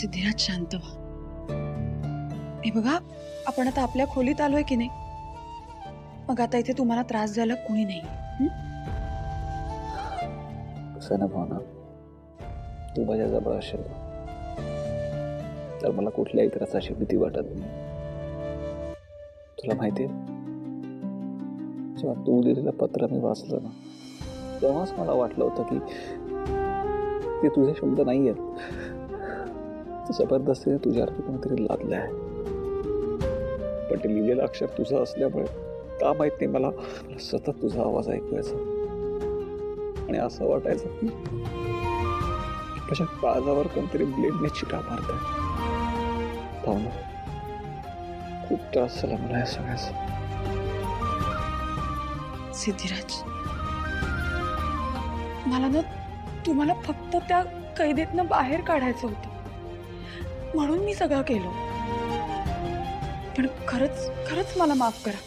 सिद्धिराज शांत व्हा. हे बघा, आपण आता आपल्या खोलीत आलोय की नाही, मग आता इथे तुम्हाला त्रास द्यायला कोणी नाही. कसं ना भावना, तू माझ्या जवळ असेल तर मला कुठल्याही त्रासाची भीती वाटत नाही. तुला माहितीये, जेव्हा तू दिलेलं पत्र मी वाचलं ना, तेव्हाच मला वाटलं होतं की ते तुझे शब्द नाही आहेत, जबरदस्तीने तुझ्यावरती कोणतरी लादलं आहे. पण ते लिहिलेलं अक्षर तुझं असल्यामुळे का माहित नाही, मला सतत तुझा आवाज ऐकवायचा आणि असं वाटायचं की माझ्या काळजावर कोणतरी ब्लेडने चिटा मारताय. भावना, खूप त्रास झाला मला या सगळ्याचा. सिद्धिराज, मला ना तुम्हाला फक्त त्या कैदेतनं बाहेर काढायचं होतं, म्हणून मी सगळं केलं. पण खरंच खरंच मला माफ करा.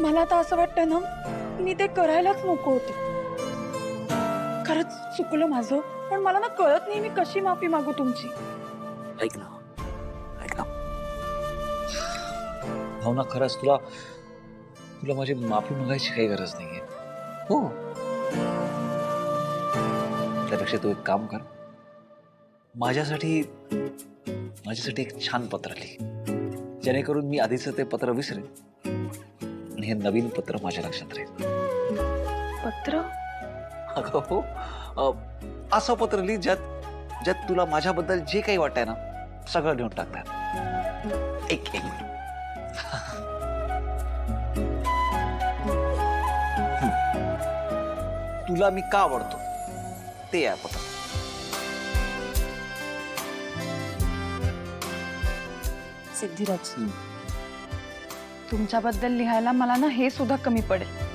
मला आता असं वाटतं ना, मी ते करायलाच नको होतं. खरंच चुकलं माझं, पण मला ना कळत नाही मी कशी माफी मागू तुमची. ऐक ना, ऐक ना भावना, खरंच तुला तुला माझी माफी मागायची काही गरज नाहीये. हो, त्यापेक्षा तू एक काम कर, माझ्यासाठी एक छान पत्र लिह, जेणेकरून मी आधीचं ते पत्र विसरेन आणि हे नवीन पत्र माझ्या लक्षात राहील. पत्र? अगं हो, असं पत्र लिह ज्यात तुला माझ्याबद्दल जे काही वाटतंय ना, सगळं लिहून टाकतात. एक मिनिट. तुला मी का आवडतो ते आहे पत्र. सिद्धिराज, तुमच्याबद्दल लिहायला मला ना हे सुद्धा कमी पडेल.